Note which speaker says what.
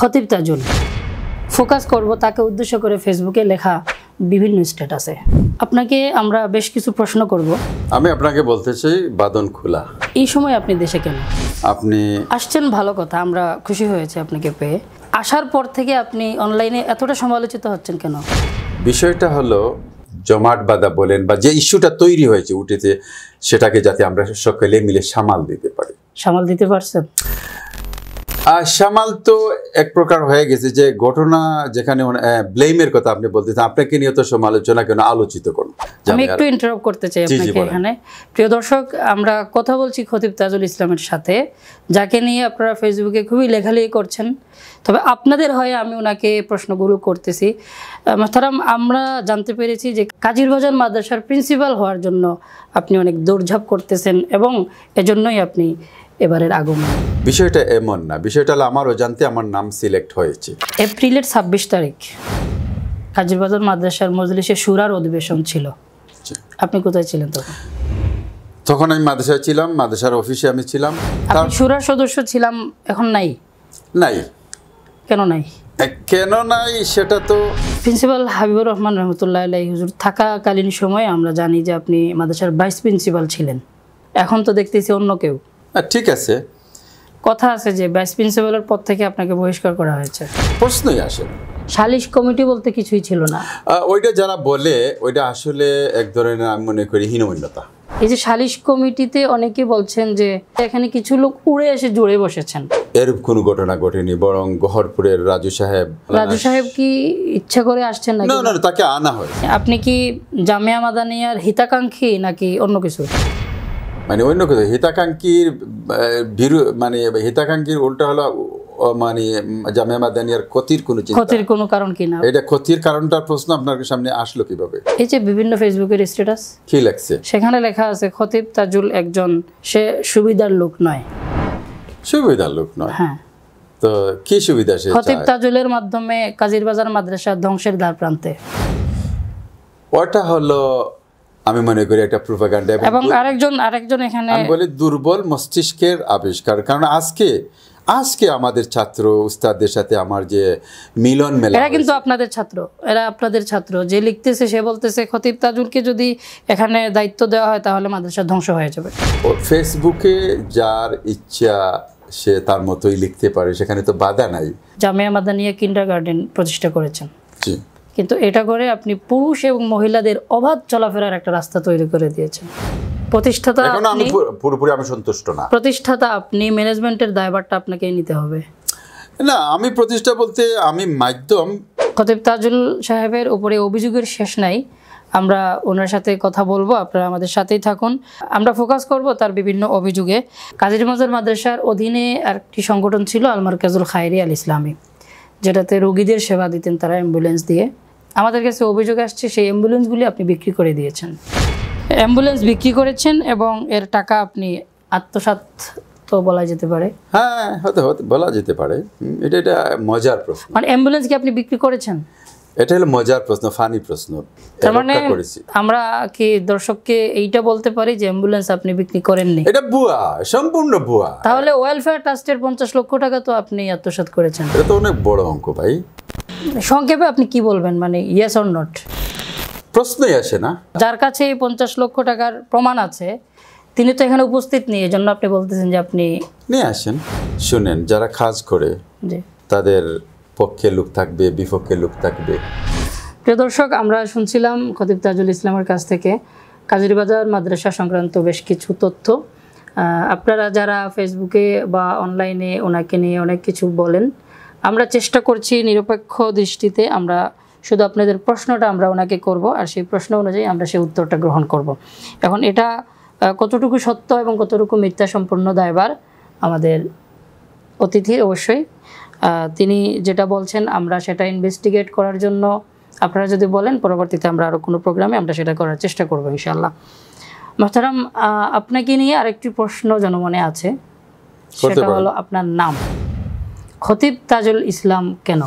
Speaker 1: খতিব তাজুল ফোকাস করব তাকে উদ্দেশ্য করে ফেসবুকে লেখা বিভিন্ন স্ট্যাটাসে। আপনাকে আমরা বেশ কিছু প্রশ্ন করব।
Speaker 2: আমি আপনাকে বলতে চাই বাদন খোলা।
Speaker 1: এই সময় আপনি দেশে কেন?
Speaker 2: আপনি
Speaker 1: আসছেন, ভালো কথা, আমরা খুশি হয়েছে আপনাকে পেয়ে। আসার পর থেকে আপনি অনলাইনে এতটা সমালোচিত হচ্ছেন কেন?
Speaker 2: বিষয়টা হলো জমাট বাঁধা বলেন বা যে ইস্যুটা তৈরি হয়েছে উঠেছে, সেটাকে যাতে আমরা সকলে মিলে সামাল দিতে পারি।
Speaker 1: সামাল দিতে পারছেন?
Speaker 2: সামাল তো এক প্রকার হয়ে গেছে, যে ঘটনা যেখানে ব্লেমের কথা আপনি বলতেছেন, আপনাকে নিয়ে তো সমালোচনা কেন, আলোচিত করুন।
Speaker 1: আমি একটু ইন্টারাপ্ট করতে চাই আপনাকে এখানে। প্রিয় দর্শক, আমরা কথা বলছি খতিব তাজুল ইসলামের সাথে, যাকে নিয়ে আপনারা ফেসবুকে খুবই লেখালেখি করছেন। তবে আপনাদের হয়ে আমি ওনাকে প্রশ্নগুলো করতেছি। মোহতারাম, আমরা জানতে পেরেছি যে কাজিরবাজার মাদ্রাসার প্রিন্সিপাল হওয়ার জন্য আপনি অনেক দৌড়ঝাঁপ করতেছেন এবং এজন্যই আপনি এবারের আগমন।
Speaker 2: বিষয়টা এমন না, বিষয়টা হলো আমার অজান্তে আমার নাম সিলেক্ট হয়েছে।
Speaker 1: এপ্রিলের 26 তারিখ কাজিরবাজার মাদ্রাসার মজলিসে শুরার অধিবেশন ছিল। আপনি কোথায় ছিলেন তখন?
Speaker 2: তখন আমি মাদ্রাসায় ছিলাম, মাদ্রাসার অফিসে আমি ছিলাম।
Speaker 1: আপনি শুরার সদস্য ছিলাম, এখন নাই?
Speaker 2: নাই।
Speaker 1: কেন নাই?
Speaker 2: কেন নাই সেটা তো
Speaker 1: প্রিন্সিপাল হাবিবুর রহমান রহমতুল্লাহ আলাইহি হুজুর থাকাকালীন সময়ে আমরা জানি যে আপনি মাদ্রাসার ভাইস প্রিন্সিপাল ছিলেন। এখন তো দেখতেছি অন্য কেউ।
Speaker 2: ঠিক আছে,
Speaker 1: কথা আছে যে ভাইস প্রিন্সিপালের পদ থেকে আপনাকে বহিষ্কার করা হয়েছে।
Speaker 2: প্রশ্নই আসে।
Speaker 1: সালিশ কমিটি বলতে কিছুই ছিল না।
Speaker 2: ওইটা যারা বলে ওইটা আসলে এক ধরনের, আমি মনে করি, হীনমন্যতা।
Speaker 1: এই যে সালিশ কমিটিতে অনেকে বলছেন যে এখানে কিছু লোক উড়ে এসে জুড়ে বসেছেন।
Speaker 2: এরূপ কোনো ঘটনা ঘটেনি, বরং গহরপুরের রাজু সাহেব
Speaker 1: কি ইচ্ছা করে আসছেন নাকি?
Speaker 2: না, তাকে আনা হয়।
Speaker 1: আপনি কি জামিয়া মাদানিয়ার হিতাকাঙ্ক্ষী নাকি অন্য কিছু?
Speaker 2: মানে অন্য কিছু হিতাকাঙ্ক্ষীর উল্টা হলো মানে জামিয়া মাদানিয়ার ক্ষতির কোনো
Speaker 1: কারণ কি না?
Speaker 2: এটা ক্ষতির কারণটার প্রশ্ন আপনার সামনে আসলো কিভাবে?
Speaker 1: এই যে বিভিন্ন ফেসবুকের স্ট্যাটাস
Speaker 2: কি লেখছে,
Speaker 1: সেখানে লেখা আছে খতিব তাজুল একজন সে সুবিধার লোক নয়।
Speaker 2: সুবিধার লোক নয়?
Speaker 1: হ্যাঁ।
Speaker 2: তো কি সুবিধা সে?
Speaker 1: খতিব তাজুলের মাধ্যমে কাজিরবাজার মাদ্রাসা ধ্বংসের দ্বার প্রান্তে।
Speaker 2: ওটা হলো আমি মনে করি একটা প্রোপাগান্ডা।
Speaker 1: এবং আরেকজন এখানে
Speaker 2: আমি বলি দুর্বল মস্তিষ্কের আবিষ্কার। কারণ আজকে আমাদের ছাত্র উস্তাদদের সাথে আমার যে মিলন মেলা,
Speaker 1: এরা কিন্তু আপনাদের ছাত্র যে লিখতেছে সে বলতেছে খতিব তাজুলকে যদি এখানে দায়িত্ব দেওয়া হয় তাহলে মাদ্রাসা ধ্বংস হয়ে যাবে।
Speaker 2: ফেসবুকে যার ইচ্ছা সে তার মতোই লিখতে পারে, সেখানে তো বাধা নাই।
Speaker 1: জামিয়া মাদানিয়া কিন্ডারগার্টেন প্রতিষ্ঠা করেছেন, কিন্তু এটা করে আপনি পুরুষ এবং মহিলাদের অবাধ চলাফেরার একটা রাস্তা তৈরি করে দিয়েছেন।
Speaker 2: পুরোপুরি আমি সন্তুষ্ট না।
Speaker 1: প্রতিষ্ঠাতা আপনি, ম্যানেজমেন্টের দায়ভারটা আপনাকে নিতে হবে।
Speaker 2: না, আমি প্রতিষ্ঠা বলতে আমি মাধ্যম।
Speaker 1: খতিব তাজুল সাহেবের উপরে অভিযোগের শেষ নাই, আমরা ওনার সাথে কথা বলবো, আপনারা আমাদের সাথেই থাকুন। আমরা ফোকাস করব তার বিভিন্ন অভিযোগে। কাজিরবাজার মাদ্রাসার অধীনে আরেকটি সংগঠন ছিল আল মারকাজুল খায়রি আল ইসলামী, যেটাতে রোগীদের সেবা দিতেন তারা অ্যাম্বুলেন্স দিয়ে। আমাদের কাছে অভিযোগ আসছে সেই অ্যাম্বুলেন্সগুলি আপনি বিক্রি করে দিয়েছেন। অ্যাম্বুলেন্স বিক্রি করেছেন এবং এর টাকা আপনি আত্মসাৎ তো বলা যেতে পারে।
Speaker 2: হ্যাঁ, হতে বলা যেতে পারে। এটা মজার প্রশ্ন।
Speaker 1: মানে অ্যাম্বুলেন্স কি আপনি বিক্রি করেছেন?
Speaker 2: এটা হলো মজার প্রশ্ন, ফানি প্রশ্ন।
Speaker 1: তার মানে আমরা কি দর্শককে এইটা বলতে পারি যে অ্যাম্বুলেন্স আপনি বিক্রি করেননি?
Speaker 2: এটা ভুয়া, সম্পূর্ণ ভুয়া।
Speaker 1: তাহলে ওয়েলফেয়ার ট্রাস্টের 50 লক্ষ টাকা তো আপনি আত্মসাৎ করেছেন।
Speaker 2: এটা তো অনেক বড় অঙ্ক ভাই।
Speaker 1: সংক্ষেপে আপনি কি বলবেন, মানে ইয়েস অর নট?
Speaker 2: প্রশ্নই আসে না।
Speaker 1: যার কাছে এই 50 লক্ষ টাকার প্রমাণ আছে তিনি তো এখানে উপস্থিত নেই, এজন্য আপনি বলতেছেন যে আপনি
Speaker 2: নিয়ে আসেন। শুনেন, যারা কাজ করে তাদের পক্ষে লোক থাকবে, বিপক্ষে লোক থাকবে।
Speaker 1: প্রিয় দর্শক, আমরা শুনছিলাম খতিব তাজুল ইসলামের কাছ থেকে কাজিরবাজার মাদ্রাসা সংক্রান্ত বেশ কিছু তথ্য। আপনারা যারা ফেসবুকে বা অনলাইনে ওনাকে নিয়ে অনেক কিছু বলেন, আমরা চেষ্টা করছি নিরপেক্ষ দৃষ্টিতে, আমরা শুধু আপনাদের প্রশ্নটা আমরা ওনাকে করব, আর সেই প্রশ্ন অনুযায়ী আমরা সেই উত্তরটা গ্রহণ করব। এখন এটা কতটুকু সত্য এবং কতটুকু মিথ্যা সম্পূর্ণ দায়ভার আমাদের অতিথির অবশ্যই। তিনি যেটা বলছেন আমরা সেটা ইনভেস্টিগেট করার জন্য, আপনারা যদি বলেন পরবর্তীতে আমরা আরও কোনো প্রোগ্রামে আমরা সেটা করার চেষ্টা করবো ইনশাআল্লাহ। মোহতারাম, আপনাকে নিয়ে আরেকটি প্রশ্ন জনমনে আছে, সেটা হলো আপনার নাম খতিব তাজুল ইসলাম কেন?